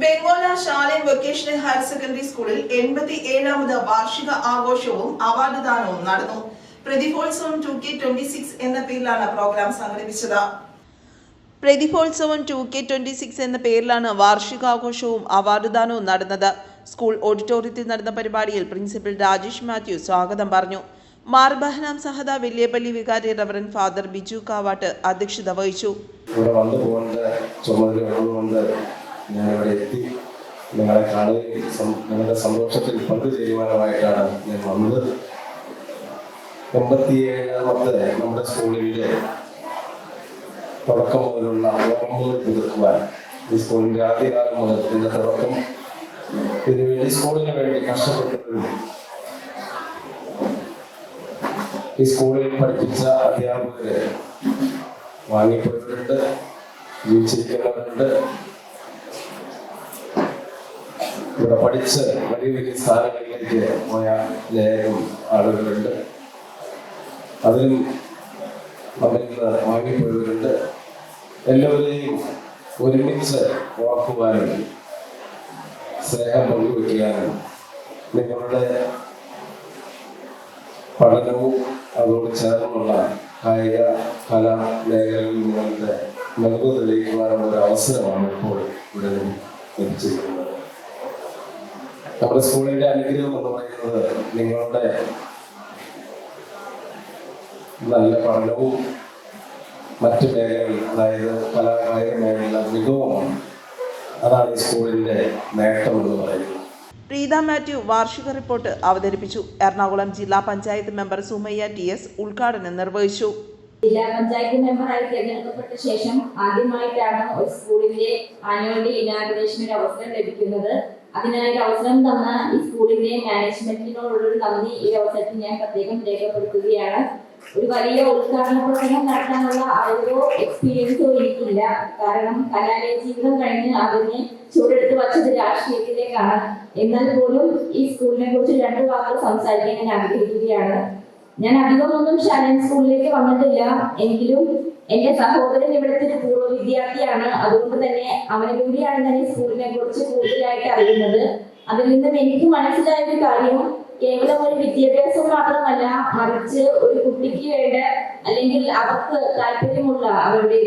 Vengola Salem vocational higher secondary സ്കൂളിൽ 87ാമത് വാർഷിക ആഘോഷവും അവാർഡ് ദാനവും നടന്നു. പ്രതിഭോത്സവം 2K26 എന്ന പേരിലാണ് പ്രോഗ്രാം സംഘടിപ്പിച്ചത്. പ്രതിഭോത്സവം 2K26 എന്ന പേരിലാണ് വാർഷികാഘോഷവും അവാർഡ് ദാനവും നടന്നത്. സ്കൂൾ ഓഡിറ്റോറിയത്തിൽ നടന്ന പരിപാടിയിൽ പ്രിൻസിപ്പൽ രാജേഷ് മാത്യു സ്വാഗതം പറഞ്ഞു. മാർബഹനാം സഹദ വലിയപള്ളി വികാരി റവറൻഡ് ഫാദർ ബിജു കാവാട്ട് അധ്യക്ഷത വഹിച്ചു. ഞാനിവിടെ എത്തി നിങ്ങളെ കാണുകയും നിങ്ങളുടെ സന്തോഷത്തിൽ പങ്കുചേരുവാനുമായിട്ടാണ് ഞാൻ വന്നത്. 87ാമത്തെ നമ്മുടെ സ്കൂളിൻ്റെ തുടക്കം മുതലുള്ള ഓർമ്മകൾ പുതുക്കുവാൻ ഈ സ്കൂളിൻ്റെ ആദ്യകാലം മുതൽ ഇതിൻ്റെ തുടക്കം ഇതിനുവേണ്ടി സ്കൂളിന് വേണ്ടി കഷ്ടപ്പെട്ടവരും ഈ സ്കൂളിൽ പഠിപ്പിച്ച അധ്യാപകര് വാങ്ങിപ്പോയവരുണ്ട്, ജീവിച്ചിരിക്കുന്നവരുണ്ട്, ഇവിടെ പഠിച്ച് വലിയ വലിയ സ്ഥാനങ്ങളിലേക്ക് പോയ അനേകം ആളുകളുണ്ട്. അതിലും നമ്മിൽ നിന്ന് വാങ്ങിപ്പോയവരുണ്ട്. എല്ലാവരെയും ഒരുമിച്ച് ഓർക്കുവാനും സ്നേഹം പങ്കുവയ്ക്കാനും നിങ്ങളുടെ പഠനവും അതോട് ചേർന്നുള്ള കായിക കലാ മേഖലകളിൽ നിങ്ങളുടെ മികവ് തെളിയിക്കുവാനുള്ള ഒരു അവസരമാണ് ഇപ്പോൾ ഇവിടെ ലഭിച്ചിരിക്കുന്നത്. നമ്മുടെ സ്കൂളിന്റെ അനുഗ്രഹം എന്ന് പറയുന്നത് നിങ്ങളുടെ നല്ല പഠനവും മറ്റു മേഖലകളിൽ, അതായത് കലാകായിക മേഖല മികവുമാണ്. അതാണ് ഈ സ്കൂളിന്റെ നേട്ടം എന്ന് പറയുന്നത്. പ്രീത മാത്യു വാർഷിക റിപ്പോർട്ട് അവതരിപ്പിച്ചു. എറണാകുളം ജില്ലാ പഞ്ചായത്ത് മെമ്പർ സുമയ്യ TS ഉദ്ഘാടനം നിർവഹിച്ചു. ജില്ലാ പഞ്ചായത്ത് മെമ്പറായി തിരഞ്ഞെടുക്കപ്പെട്ട ശേഷം ആദ്യമായിട്ടാണ് ഒരു സ്കൂളിന്റെ ആനുവൽ ഡേ ഇനാഗുറേഷന് അവസരം ലഭിക്കുന്നത്. അതിനായി അവസരം തന്ന ഈ സ്കൂളിന്റെ മാനേജ്മെന്റിനോടുള്ള നന്ദി ഈ അവസരത്തിൽ ഞാൻ പ്രത്യേകം രേഖപ്പെടുത്തുകയാണ്. ഒരു വലിയ ഉദ്ഘാടന പ്രസംഗം നടത്താനുള്ള അറിവോ എക്സ്പീരിയൻസോ എനിക്കില്ല. കാരണം കലാലയ ജീവിതം കഴിഞ്ഞ് അതിനെ ചൂടെടുത്ത് വച്ചത് രാഷ്ട്രീയത്തിലേക്കാണ്. എന്നാൽ പോലും ഈ സ്കൂളിനെ കുറിച്ച് 2 വാക്കുകൾ സംസാരിക്കാൻ ഞാൻ ആഗ്രഹിക്കുകയാണ്. ഞാൻ അധികമൊന്നും ശാലേം സ്കൂളിലേക്ക് വന്നിട്ടില്ല. എങ്കിലും എന്റെ സഹോദരൻ ഇവിടുത്തെ ഒരു പൂർവ്വ വിദ്യാർത്ഥിയാണ്. അതുകൊണ്ട് തന്നെ അവനിലൂടെയാണ് ഞാൻ ഈ സ്കൂളിനെ കുറിച്ച് കൂടുതലായിട്ട് അറിയുന്നത്. അതിൽ നിന്നും എനിക്ക് മനസ്സിലായ ഒരു കാര്യം, കേവലം ഒരു വിദ്യാഭ്യാസം മാത്രമല്ല, മറിച്ച് ഒരു കുട്ടിക്ക് വേണ്ട അല്ലെങ്കിൽ അവർക്ക് താല്പര്യമുള്ള അവരുടെ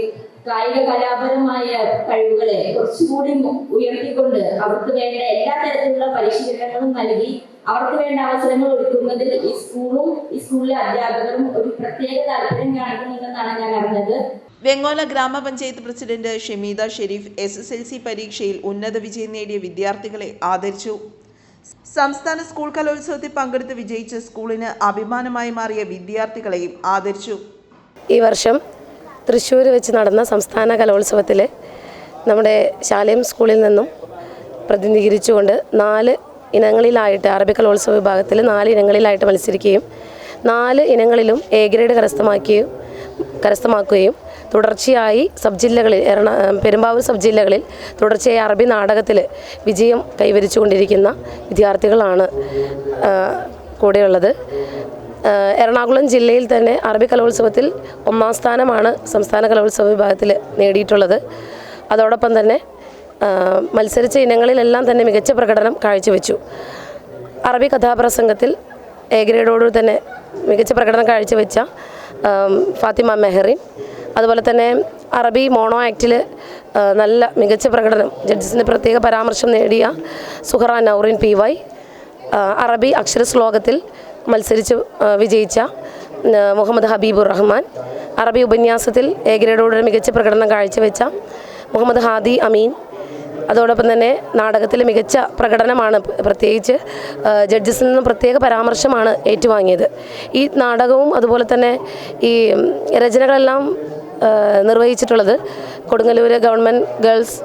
കായിക കലാപരമായ കഴിവുകളെ കുറച്ചുകൂടി ഉയർത്തിക്കൊണ്ട് അവർക്ക് വേണ്ട എല്ലാ തരത്തിലുള്ള പരിശീലനങ്ങളും നൽകി അവർക്ക് വേണ്ട അവസരങ്ങൾ ഒരുക്കുന്നതിൽ ഈ സ്കൂളും ഈ സ്കൂളിലെ അധ്യാപകരും ഒരു പ്രത്യേക താല്പര്യം കാണിക്കുന്നുണ്ടെന്നാണ് ഞാൻ അറിഞ്ഞത്. വെങ്ങോല ഗ്രാമപഞ്ചായത്ത് പ്രസിഡന്റ് ഷമീദ ഷെരീഫ് SSLC പരീക്ഷയിൽ ഉന്നത വിജയം നേടിയ വിദ്യാർത്ഥികളെ ആദരിച്ചു. സംസ്ഥാന സ്കൂൾ കലോത്സവത്തിൽ പങ്കെടുത്ത് വിജയിച്ച സ്കൂളിന് അഭിമാനമായി മാറിയ വിദ്യാർത്ഥികളെയും ആദരിച്ചു. ഈ വർഷം തൃശ്ശൂർ വെച്ച് നടന്ന സംസ്ഥാന കലോത്സവത്തിൽ നമ്മുടെ ശാലേം സ്കൂളിൽ നിന്നും പ്രതിനിധീകരിച്ചുകൊണ്ട് 4 ഇനങ്ങളിലായിട്ട് അറബി കലോത്സവ വിഭാഗത്തിൽ 4 ഇനങ്ങളിലായിട്ട് മത്സരിക്കുകയും 4 ഇനങ്ങളിലും A ഗ്രേഡ് കരസ്ഥമാക്കുകയും തുടർച്ചയായി സബ് ജില്ലകളിൽ പെരുമ്പാവൂർ സബ് ജില്ലകളിൽ തുടർച്ചയായി അറബി നാടകത്തിൽ വിജയം കൈവരിച്ചുകൊണ്ടിരിക്കുന്ന വിദ്യാർത്ഥികളാണ് കൂടെയുള്ളത്. എറണാകുളം ജില്ലയിൽ തന്നെ അറബി കലോത്സവത്തിൽ 1ാം സ്ഥാനമാണ് സംസ്ഥാന കലോത്സവ വിഭാഗത്തിൽ നേടിയിട്ടുള്ളത്. അതോടൊപ്പം തന്നെ മത്സരിച്ച ഇനങ്ങളിലെല്ലാം തന്നെ മികച്ച പ്രകടനം കാഴ്ചവെച്ചു. അറബി കഥാപ്രസംഗത്തിൽ A ഗ്രേഡോട് തന്നെ മികച്ച പ്രകടനം കാഴ്ചവെച്ച ഫാത്തിമ മെഹറിൻ, അതുപോലെ തന്നെ അറബി മോണോ ആക്റ്റിൽ നല്ല മികച്ച പ്രകടനം ജഡ്ജസിന് പ്രത്യേക പരാമർശം നേടിയ സുഹറ നൗറിൻ PY, അറബി അക്ഷര ശ്ലോകത്തിൽ മത്സരിച്ച് വിജയിച്ച മുഹമ്മദ് ഹബീബുർ റഹ്മാൻ, അറബി ഉപന്യാസത്തിൽ A ഗ്രേഡോടെ മികച്ച പ്രകടനം കാഴ്ചവെച്ച മുഹമ്മദ് ഹാദി അമീൻ, അതോടൊപ്പം തന്നെ നാടകത്തിലെ മികച്ച പ്രകടനമാണ് പ്രത്യേകിച്ച് ജഡ്ജസിൽ നിന്നും പ്രത്യേക പരാമർശമാണ് ഏറ്റുവാങ്ങിയത്. ഈ നാടകവും അതുപോലെ തന്നെ ഈ രചനകളെല്ലാം നിർവഹിച്ചിട്ടുള്ളത് Kodungallur government girls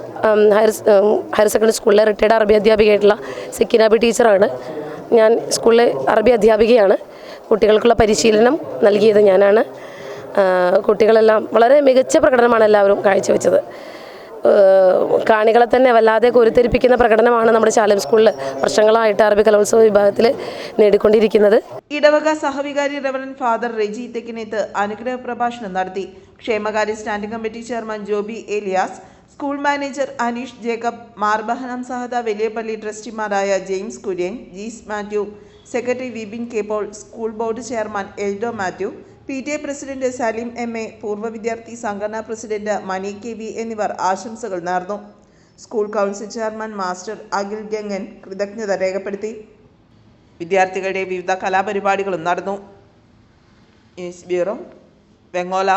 higher secondary സ്കൂളിലെ റിട്ടയർഡ് അറബി അധ്യാപികയായിട്ടുള്ള സെക്കിനാബി ടീച്ചറാണ്. ഞാൻ സ്കൂളിലെ അറബി അധ്യാപികയാണ്. കുട്ടികൾക്കുള്ള പരിശീലനം നൽകിയത് ഞാനാണ്. കുട്ടികളെല്ലാം വളരെ മികച്ച പ്രകടനമാണ് എല്ലാവരും കാഴ്ചവെച്ചത്. കാണികളെ തന്നെ വല്ലാതെ കോരിത്തെരിപ്പിക്കുന്ന പ്രകടനമാണ് നമ്മുടെ ശാലേം സ്കൂളിൽ വർഷങ്ങളായിട്ട് അറബി കലോത്സവ വിഭാഗത്തിൽ നേടിക്കൊണ്ടിരിക്കുന്നത്. ഇടവക സഹവികാരി റവറൻഡ് ഫാദർ റെജി തെക്കിനേത്ത് അനുഗ്രഹ പ്രഭാഷണം നടത്തി. ക്ഷേമകാര്യ standing committee chairman Joby Elias, school manager Aneesh Jacob, Mar Behnam Sahada Valiyapally ട്രസ്റ്റിമാരായ James Kurian, Jees Mathew, secretary Vipin K Paul, school board chairman Eldho Mathew, PTA president Saleem MA, പൂർവ്വ വിദ്യാർത്ഥി സംഘടനാ പ്രസിഡന്റ് മണി KV എന്നിവർ ആശംസകൾ നേർന്നു. School council chairman master Akhil Gangan കൃതജ്ഞത രേഖപ്പെടുത്തി. വിദ്യാർത്ഥികളുടെ വിവിധ കലാപരിപാടികളും നടന്നു. News bureau, Vengola.